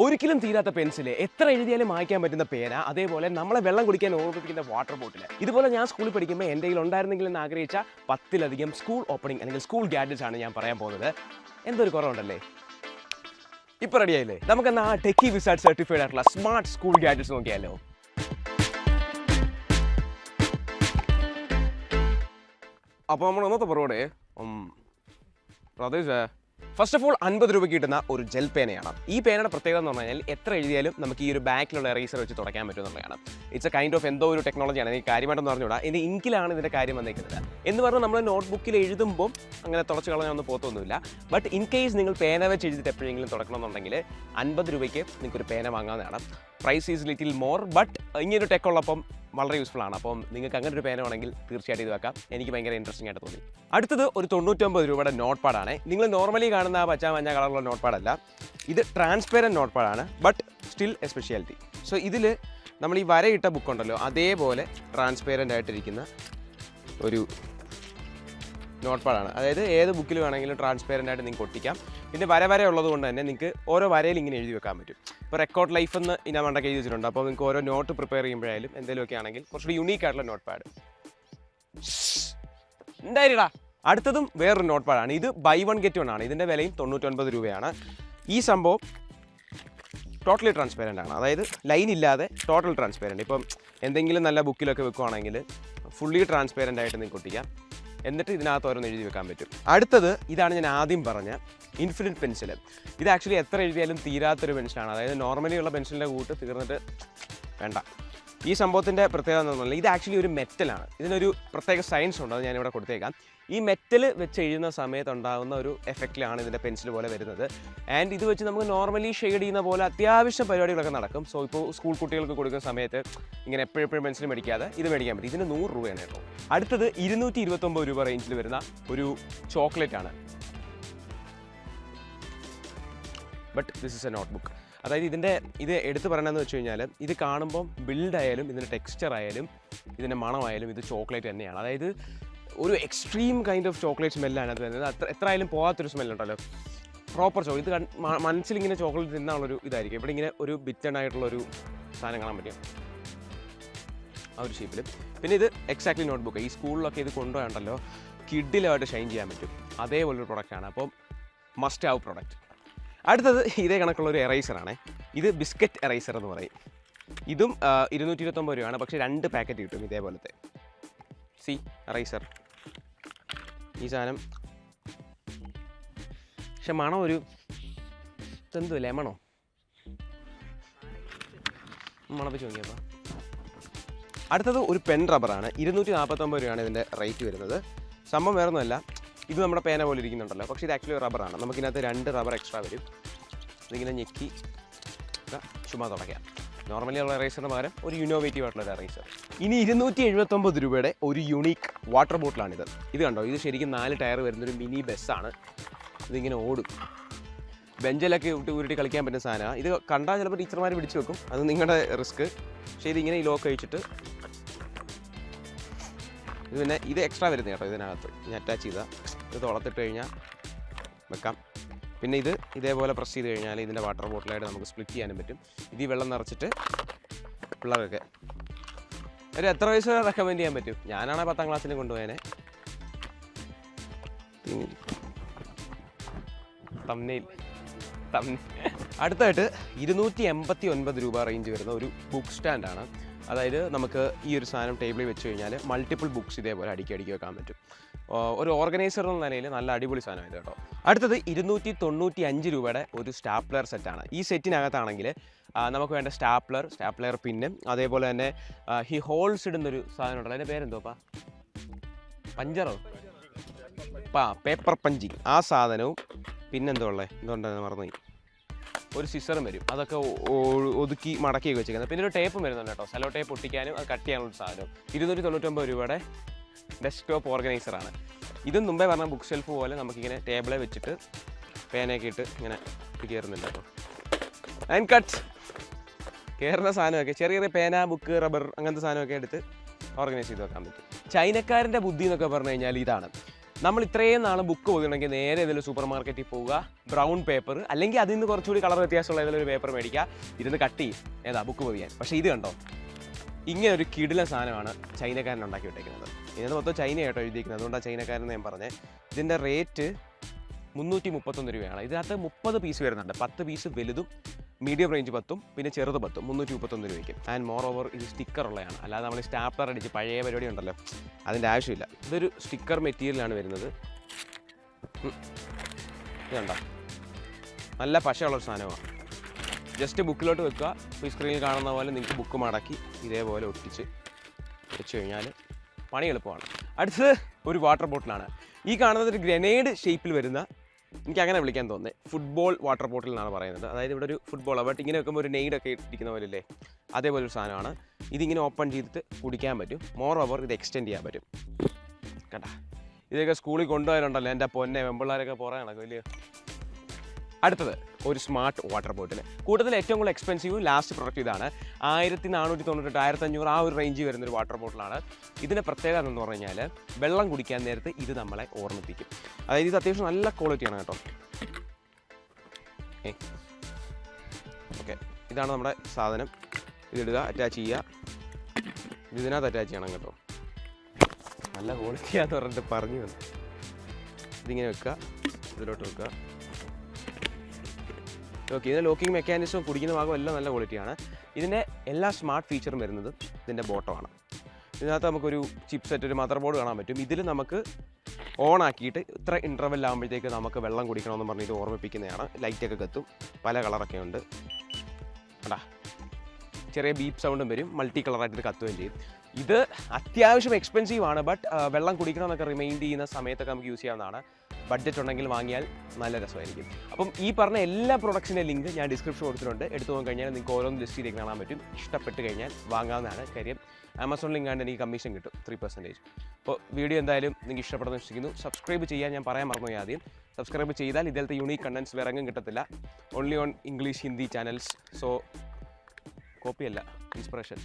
ഒരിക്കലും തീരാത്ത പെൻസിൽ, എത്ര എഴുതിയാലും മായ്ക്കാൻ പറ്റുന്ന പേന, അതേപോലെ നമ്മളെ വെള്ളം കുടിക്കാൻ ഓർമ്മിപ്പിക്കുന്ന വാട്ടർ ബോട്ടിൽ. ഇതുപോലെ ഞാൻ സ്കൂളിൽ പഠിക്കുമ്പോൾ എൻ്റെ കയ്യിൽ ഉണ്ടായിരുന്നെങ്കിൽ എന്ന് ആഗ്രഹിച്ച 10-ലധികം സ്കൂൾ ഓപ്പണിംഗ് അല്ലെങ്കിൽ സ്കൂൾ ഗാഡ്ജറ്റ്സ് ആണ് ഞാൻ പറയാൻ പോകുന്നത്. എന്തൊരു കുറവുണ്ടല്ലേ? ഇപ്പൊ റെഡിയായില്ലേ? നമുക്ക് എന്നാ ടെക്കി വിസാർഡ് സർട്ടിഫൈഡ് ആയിട്ടുള്ള സ്മാർട്ട് സ്കൂൾ ഗാഡ്ജറ്റ്സ് നോക്കിയാലോ. അപ്പോൾ നമ്മൾ ഒന്നത്തെ പറയോടെ പ്രദേശ ഫസ്റ്റ് ഓഫ് ഓൾ 50 രൂപയ്ക്ക് കിട്ടുന്ന ഒരു ജെൽ പേനയാണ്. ഈ പേനയുടെ പ്രത്യേകത എന്ന് പറഞ്ഞു കഴിഞ്ഞാൽ എത്ര എഴുതിയാലും നമുക്ക് ഈ ഒരു ബാക്കിലുള്ള എറേസർ വെച്ച് തുടയ്ക്കാൻ പറ്റുമെന്നുള്ളതാണ്. ഇറ്റ്സ് എ കൈൻഡ് ഓഫ് എന്തോ ഒരു ടെക്നോളജിയാണ്. എനിക്ക് കാര്യമായിട്ടൊന്നും പറഞ്ഞുകൂടാ. ഇതിൻ്റെ ഇങ്കിലാണ് ഇതിൻ്റെ കാര്യം വന്നിരിക്കുന്നത്. എന്ന് പറഞ്ഞാൽ നമ്മൾ നോട്ട്ബുക്കിൽ എഴുതുമ്പോൾ അങ്ങനെ തുടച്ച് കളഞ്ഞൊന്നും പോത്തൊന്നുമില്ല. ബട്ട് ഇൻ കേസ് നിങ്ങൾ പേന വെച്ച് എഴുതിയിട്ട് എപ്പോഴെങ്കിലും തുടക്കണമെന്നുണ്ടെങ്കിൽ 50 രൂപയ്ക്ക് നിങ്ങൾക്കൊരു പേന വാങ്ങാവുന്നതാണ്. Price is little more, but ഇങ്ങനൊരു ടെക് ഉള്ളപ്പം വളരെ യൂസ്ഫുൾ ആണ്. അപ്പം നിങ്ങൾക്ക് അങ്ങനെ ഒരു പേന വേണമെങ്കിൽ തീർച്ചയായിട്ടും ഇത് വെക്കാം. എനിക്ക് ഭയങ്കര ഇൻട്രസ്റ്റിംഗ് ആയിട്ട് തോന്നി. അടുത്തത് ഒരു 99 രൂപയുടെ നോട്ട് പാഡാണ്. നിങ്ങൾ നോർമലി കാണുന്ന ആ പച്ച മഞ്ഞ കളറുള്ള നോട്ട് പാഡല്ല, ഇത് ട്രാൻസ്പെറൻറ്റ് നോട്ട് പാഡാണ്. But still a speciality. So ഇതിൽ നമ്മൾ ഈ വരയിട്ട ബുക്കുണ്ടല്ലോ, അതേപോലെ ട്രാൻസ്പെറൻ്റ് ആയിട്ടിരിക്കുന്ന ഒരു നോട്ട് പാഡാണ്. അതായത് ഏത് ബുക്കിൽ വേണമെങ്കിലും ട്രാൻസ്പെറൻ്റ് ആയിട്ട് നിങ്ങൾക്ക് ഒട്ടിക്കാം. പിന്നെ വര ഉള്ളത് കൊണ്ട് തന്നെ നിങ്ങൾക്ക് ഓരോ വരയിൽ ഇങ്ങനെ എഴുതി വെക്കാൻ പറ്റും. ഇപ്പോൾ റെക്കോർഡ് ലൈഫ് എന്ന് ഞാൻ മണ്ടൊക്കെ എഴുതി വെച്ചിട്ടുണ്ട്. അപ്പോൾ നിങ്ങൾക്ക് ഓരോ നോട്ട് പ്രിപ്പയർ ചെയ്യുമ്പോഴായാലും എന്തെങ്കിലുമൊക്കെ ആണെങ്കിൽ കുറച്ചുകൂടി യുണീക്ക് ആയിട്ടുള്ള നോട്ട് പാഡ് ഉണ്ടായിട്ടാ. അടുത്തതും വേറൊരു നോട്ട് പാഡാണ്. ഇത് ബൈ 1 get 1 ആണ്. ഇതിൻ്റെ വിലയും 99 രൂപയാണ്. ഈ സംഭവം ടോട്ടലി ട്രാൻസ്പെറൻ്റ് ആണ്. അതായത് ലൈൻ ഇല്ലാതെ ടോട്ടൽ ട്രാൻസ്പെറൻ്റ്. ഇപ്പം എന്തെങ്കിലും നല്ല ബുക്കിലൊക്കെ വെക്കുവാണെങ്കിൽ ഫുള്ളി ട്രാൻസ്പെറൻ്റ് ആയിട്ട് നിങ്ങൾക്ക് ഒട്ടിക്കാം. എന്നിട്ട് ഇതിനകത്ത് ഓരോന്ന് എഴുതി വെക്കാൻ പറ്റും. അടുത്തത് ഇതാണ് ഞാൻ ആദ്യം പറഞ്ഞ ഇൻഫിനിറ്റ് പെൻസിൽ. ഇത് ആക്ച്വലി എത്ര എഴുതിയാലും തീരാത്തൊരു പെൻസിലാണ്. അതായത് നോർമലി ഉള്ള പെൻസിലിൻ്റെ കൂട്ട് തീർന്നിട്ട് വേണ്ട. ഈ സംഭവത്തിൻ്റെ പ്രത്യേകത എന്ന് പറഞ്ഞാൽ ഇത് ആക്ച്വലി ഒരു മെറ്റലാണ്. ഇതിനൊരു പ്രത്യേക സയൻസ് ഉണ്ട്, അത് ഞാനിവിടെ കൊടുത്തേക്കാം. ഈ മെറ്റൽ വെച്ച് എഴുതുന്ന സമയത്ത് ഉണ്ടാകുന്ന ഒരു എഫക്റ്റിലാണ് ഇതിൻ്റെ പെൻസിൽ പോലെ വരുന്നത്. ആൻഡ് ഇത് വെച്ച് നമുക്ക് നോർമലി ഷെയ്ഡ് ചെയ്യുന്ന പോലെ അത്യാവശ്യം പരിപാടികളൊക്കെ നടക്കും. സോ ഇപ്പോൾ സ്കൂൾ കുട്ടികൾക്ക് കൊടുക്കുന്ന സമയത്ത് ഇങ്ങനെ എപ്പോഴും പെൻസിൽ മേടിക്കാതെ ഇത് മേടിക്കാൻ പറ്റും. ഇതിന് 100 രൂപയാണ് കേട്ടോ. അടുത്തത് 229 രൂപ റേഞ്ചിൽ വരുന്ന ഒരു ചോക്ലേറ്റ് ആണ്. But this is A note book. അതായത് ഇത് എടുത്ത് പറയണമെന്ന് വെച്ച് കഴിഞ്ഞാൽ ഇത് കാണുമ്പം ബിൽഡായാലും ഇതിൻ്റെ ടെക്സ്ചർ ആയാലും ഇതിൻ്റെ മണമായാലും ഇത് ചോക്ലേറ്റ് തന്നെയാണ്. അതായത് ഒരു എക്സ്ട്രീം കൈൻഡ് ഓഫ് ചോക്ലേറ്റ് സ്മെല്ലാണ് അത് വരുന്നത്. എത്ര ആയാലും പോകാത്തൊരു സ്മെല്ലുണ്ടല്ലോ, പ്രോപ്പർ ഇത് മനസ്സിലിങ്ങനെ ചോക്ലേറ്റ് തിന്നാനുള്ളൊരു ഇതായിരിക്കും. ഇവിടെ ഇങ്ങനെ ഒരു ബിറ്റൺ ആയിട്ടുള്ളൊരു സാധനം കാണാൻ പറ്റും ആ ഒരു ഷേപ്പിൽ. പിന്നെ ഇത് എക്സാക്ട്ലി നോട്ട് ബുക്ക്. ഈ സ്കൂളിലൊക്കെ ഇത് കൊണ്ടുപോയാണ്ടല്ലോ കിഡിലായിട്ട് ഷൈൻ ചെയ്യാൻ പറ്റും. അതേപോലൊരു പ്രൊഡക്റ്റാണ്. അപ്പം മസ്റ്റ് ഹാവ് പ്രൊഡക്റ്റ്. അടുത്തത് ഇതേ കണക്കുള്ളൊരു എറൈസറാണ്. ഇത് ബിസ്ക്കറ്റ് എറൈസർ എന്ന് പറയും. ഇതും 229 രൂപയാണ്. പക്ഷേ 2 പാക്കറ്റ് കിട്ടും ഇതേപോലത്തെ. എറൈസർ ഈ സാധനം. പക്ഷെ മണം ഒരു എന്തു ലെമണോ മണപ്പിച്ച് നോക്കിയപ്പോൾ. അടുത്തത് ഒരു പെൻ റബ്ബറാണ്. 249 രൂപയാണ് ഇതിൻ്റെ റേറ്റ് വരുന്നത്. സംഭവം വേറൊന്നുമല്ല, ഇത് നമ്മുടെ പേന പോലെ ഇരിക്കുന്നുണ്ടല്ലോ, പക്ഷേ ഇത് ആക്ച്വലി റബ്ബറാണ്. നമുക്കിനകത്ത് 2 റബ്ബർ എക്സ്ട്രാ വരും. ഇതിങ്ങനെ ഞെക്കി ചുമ്മാ തുടയ്ക്കാം. നോർമലി ഉള്ള എറൈസറിന് പകരം ഒരു ഇന്നോവേറ്റീവ് ആയിട്ടുള്ള ഒരു എറൈസർ. ഇനി 279 രൂപയുടെ ഒരു യുണീക്ക് വാട്ടർ ബോട്ടിലാണിത്. ഇത് കണ്ടോ, ഇത് ശരിക്കും 4 ടയർ വരുന്നൊരു മിനി ബസ്സാണ്. ഇതിങ്ങനെ ഓടും. ബെഞ്ചിലൊക്കെ ഉരുട്ടി കളിക്കാൻ പറ്റുന്ന സാധനമാണ്. ഇത് കണ്ടാൽ ചിലപ്പോൾ ടീച്ചർമാർ പിടിച്ചു വെക്കും, അത് നിങ്ങളുടെ റിസ്ക്. പക്ഷേ ഇതിങ്ങനെ ഈ ലോക്ക് കഴിച്ചിട്ട് ഇത് പിന്നെ ഇത് എക്സ്ട്രാ വരുന്നത് കേട്ടോ. ഇതിനകത്ത് ഞാൻ അറ്റാച്ച് ചെയ്താൽ ഇത് തുളത്തിട്ട് കഴിഞ്ഞാൽ വെക്കാം. പിന്നെ ഇത് ഇതേപോലെ പ്രസ് ചെയ്ത് കഴിഞ്ഞാൽ ഇതിൻ്റെ വാട്ടർ ബോട്ടിലായിട്ട് നമുക്ക് സ്പ്ലിറ്റ് ചെയ്യാനും പറ്റും. ഇത് ഈ വെള്ളം നിറച്ചിട്ട് പിള്ളേർക്കൊക്കെ ഒരു എത്ര വയസ്സ് വരെ റെക്കമെൻഡ് ചെയ്യാൻ പറ്റും. ഞാനാണ് 10ാം ക്ലാസ്സിൽ കൊണ്ടുപോയതിനെ. അടുത്തായിട്ട് 289 രൂപ റേഞ്ച് വരുന്ന ഒരു ബുക്ക് സ്റ്റാൻഡാണ്. അതായത് നമുക്ക് ഈ ഒരു സാധനം ടേബിളിൽ വെച്ച് കഴിഞ്ഞാൽ മൾട്ടിപ്പിൾ ബുക്സ് ഇതേപോലെ അടുക്കി വെക്കാൻ പറ്റും. ഒരു ഓർഗനൈസർ എന്ന നിലയിൽ നല്ല അടിപൊളി സാധനം ഇത് കേട്ടോ. അടുത്തത് 295 രൂപയുടെ ഒരു സ്റ്റാപ്ലർ സെറ്റാണ്. ഈ സെറ്റിനകത്താണെങ്കിൽ നമുക്ക് വേണ്ട സ്റ്റാപ്ലർ പിന്നും അതേപോലെ തന്നെ ഈ ഹോൾസ് ഇടുന്നൊരു സാധനം ഉണ്ടല്ലോ, അതിൻ്റെ പേരെന്തോപ്പാ, പഞ്ചറോ പേപ്പർ പഞ്ചിങ്, ആ സാധനവും പിന്നെന്തോ ഉള്ളത് എന്തുകൊണ്ടാണ് മറന്നുപോയി. ഒരു സിസറും വരും, അതൊക്കെ ഒതുക്കി മടക്കിയൊക്കെ വെച്ചിരിക്കുന്നത്. പിന്നെ ഒരു ടേപ്പും വരുന്നുണ്ട് കേട്ടോ, സെലോ ടേപ്പ് ഒട്ടിക്കാനും അത് കട്ട് ചെയ്യാനുള്ള സാധനം. 299 രൂപയുടെ ഡെസ്ക്ടോപ്പ് ഓർഗനൈസറാണ്. ഇതും മുമ്പേ പറഞ്ഞ ബുക്ക് ഷെൽഫ് പോലെ നമുക്കിങ്ങനെ ടേബിളെ വെച്ചിട്ട് പേനയൊക്കെ ഇട്ട് ഇങ്ങനെ കയറുന്നുണ്ട് കേട്ടോ. ആൻഡ് കട്ട് കയറുന്ന സാധനമൊക്കെ ചെറിയ പേന, ബുക്ക്, റബ്ബർ അങ്ങനത്തെ സാധനമൊക്കെ എടുത്ത് ഓർഗനൈസ് ചെയ്ത് വെക്കാൻ പറ്റും. ചൈനക്കാരൻ്റെ ബുദ്ധി എന്നൊക്കെ പറഞ്ഞു കഴിഞ്ഞാൽ ഇതാണ്. നമ്മൾ ഇത്രയും നാൾ ബുക്ക് പോയിട്ടുണ്ടെങ്കിൽ നേരെ ഏതെങ്കിലും സൂപ്പർ മാർക്കറ്റിൽ പോവുക, ബ്രൗൺ പേപ്പർ അല്ലെങ്കിൽ അതിൽ നിന്ന് കുറച്ചുകൂടി കളർ വ്യത്യാസമുള്ള ഏതെങ്കിലും ഒരു പേപ്പർ മേടിക്കുക, ഇരുന്ന് കട്ട് ചെയ്യും ഏതാ ബുക്ക് പൊതിയാൻ. പക്ഷേ ഇത് കണ്ടോ, ഇങ്ങനെ ഒരു കിടിലൻ സാധനമാണ് ചൈനക്കാരൻ ഉണ്ടാക്കി വിട്ടേക്കുന്നത്. ഇതിനകത്ത് മൊത്തം ചൈനയായിട്ടോ എഴുതിയിരിക്കുന്നത്, അതുകൊണ്ടാണ് ചൈനക്കാരൻ ഞാൻ പറഞ്ഞത്. ഇതിൻ്റെ റേറ്റ് 331 രൂപയാണ്. ഇതിനകത്ത് 30 പീസ് വരുന്നുണ്ട്. 10 പീസ് വലുതും മീഡിയം റേഞ്ച് 10ഉം പിന്നെ ചെറുത് 10ഉം 331 രൂപയ്ക്ക്. ആൻഡ് മോർ ഓവർ ഇത് സ്റ്റിക്കർ ഉള്ളതാണ്, അല്ലാതെ നമ്മൾ സ്റ്റാപ്ലർ അടിച്ച് പഴയ പരിപാടി ഉണ്ടല്ലോ അതിൻ്റെ ആവശ്യമില്ല. ഇതൊരു സ്റ്റിക്കർ മെറ്റീരിയലാണ് വരുന്നത്. ഇതുണ്ടോ, നല്ല പശയുള്ളൊരു സാധനമാണ്. ജസ്റ്റ് ബുക്കിലോട്ട് വെക്കുക, ഈ സ്ക്രീനിൽ കാണുന്ന പോലെ നിങ്ങൾക്ക് ബുക്ക് മടക്കി ഇതേപോലെ ഒട്ടിച്ച് വെച്ച് കഴിഞ്ഞാൽ പണി എളുപ്പമാണ്. അടുത്തത് ഒരു വാട്ടർ ബോട്ടിലാണ്. ഈ കാണുന്നത് ഒരു ഗ്രനേഡ് ഷേപ്പിൽ വരുന്ന, എനിക്ക് അങ്ങനെ വിളിക്കാൻ തോന്നുന്നത്, ഫുട്ബോൾ വാട്ടർ ബോട്ടിൽ എന്നാണ് പറയുന്നത്. അതായത് ഇവിടെ ഒരു ഫുട്ബോൾ ബട്ട് ഇങ്ങനെ വെക്കുമ്പോൾ ഒരു നെയ്ഡൊക്കെ ഇരിക്കുന്ന പോലെ അല്ലേ, അതേപോലെ ഒരു സാധനമാണ്. ഇതിങ്ങനെ ഓപ്പൺ ചെയ്തിട്ട് കുടിക്കാൻ പറ്റും. മോർ ഓവർ ഇത് എക്സ്റ്റെൻഡ് ചെയ്യാൻ പറ്റും. കേട്ടാ, ഇതൊക്കെ സ്കൂളിൽ കൊണ്ടുപോയാലുണ്ടല്ലോ എൻ്റെ പൊന്നെ വെമ്പിള്ളാരൊക്കെ പുറകെ നടക്കും വലിയ. അടുത്തത് ഒരു സ്മാർട്ട് വാട്ടർ ബോട്ടിൽ. കൂടുതൽ ഏറ്റവും കൂടുതൽ എക്സ്പെൻസീവ് ലാസ്റ്റ് പ്രൊഡക്റ്റ് ഇതാണ്. 1498 1500 ആ ഒരു റേഞ്ചിൽ വരുന്നൊരു വാട്ടർ ബോട്ടിലാണ്. ഇതിൻ്റെ പ്രത്യേകത എന്ന് പറഞ്ഞു കഴിഞ്ഞാൽ വെള്ളം കുടിക്കാൻ നേരത്ത് ഇത് നമ്മളെ ഓർമ്മിപ്പിക്കും. അതായത് ഇത് അത്യാവശ്യം നല്ല ക്വാളിറ്റിയാണ് കേട്ടോ. ഓക്കെ, ഇതാണ് നമ്മുടെ സാധനം. ഇതിടുക, അറ്റാച്ച് ചെയ്യുക. ഇതിനകത്ത് അറ്റാച്ച് ചെയ്യണം കേട്ടോ. നല്ല ക്വാളിറ്റിയാന്ന് പറഞ്ഞിട്ട് പറഞ്ഞു വന്നു. ഇതിങ്ങനെ വെക്കുക, ഇതിലോട്ട് വെക്കുക. ഓക്കെ, ഇതിൻ്റെ ലോക്കിംഗ് മെക്കാനിസവും കുടിക്കുന്ന ഭാഗം എല്ലാം നല്ല ക്വാളിറ്റിയാണ്. ഇതിൻ്റെ എല്ലാ സ്മാർട്ട് ഫീച്ചറും വരുന്നത് ഇതിൻ്റെ ബോട്ടമാണ്. ഇതിനകത്ത് നമുക്കൊരു ചിപ്പ് സെറ്റ്, ഒരു മദർ ബോർഡ് കാണാൻ പറ്റും. ഇതിൽ നമുക്ക് ഓൺ ആക്കിയിട്ട് ഇത്ര ഇൻ്റർവെൽ ആകുമ്പോഴത്തേക്ക് നമുക്ക് വെള്ളം കുടിക്കണമെന്ന് പറഞ്ഞ് ഇത് ഓർമ്മിപ്പിക്കുന്നതാണ്. ലൈറ്റൊക്കെ കത്തും, പല കളറൊക്കെ ഉണ്ട്. കണ്ടാ, ചെറിയ ബീപ്പ് സൗണ്ടും വരും, മൾട്ടി കളറായിട്ട് ഇത് കത്തുകയും ചെയ്യും. ഇത് അത്യാവശ്യം എക്സ്പെൻസീവ് ആണ്, ബട്ട് വെള്ളം കുടിക്കണമെന്നൊക്കെ റിമൈൻഡ് ചെയ്യുന്ന സമയത്തൊക്കെ നമുക്ക് യൂസ് ചെയ്യാവുന്നതാണ്. ബഡ്ജറ്റ് ഉണ്ടെങ്കിൽ വാങ്ങിയാൽ നല്ല രസമായിരിക്കും. അപ്പം ഈ പറഞ്ഞ എല്ലാ പ്രൊഡക്ട്സിൻ്റെ ലിങ്ക് ഞാൻ ഡിസ്ക്രിപ്ഷൻ കൊടുത്തിട്ടുണ്ട്. എടുത്തു പോകാൻ കഴിഞ്ഞാൽ നിങ്ങൾക്ക് ഓരോന്ന് ലിസ്റ്റ് ചെയ്ത് കാണാൻ പറ്റും. ഇഷ്ടപ്പെട്ട് കഴിഞ്ഞാൽ വാങ്ങാവുന്നതാണ്. കാര്യം ആമസോൺ ലിങ്കാണ്ട് എനിക്ക് കമ്മീഷൻ കിട്ടും 3%. അപ്പോൾ വീഡിയോ എന്തായാലും നിങ്ങൾക്ക് ഇഷ്ടപ്പെടുന്ന വിശ്വസിക്കുന്നു. സബ്സ്ക്രൈബ് ചെയ്യാൻ ഞാൻ പറയാൻ മറന്നു ആദ്യം. സബ്സ്ക്രൈബ് ചെയ്താൽ ഇതേലത്തെ യൂണീക്ക് കണ്ടൻസ് വേറെ എങ്ങും കിട്ടത്തില്ല. Only on English Hindi channels. So കോപ്പിയല്ല, ഇൻസ്പിറേഷൻ.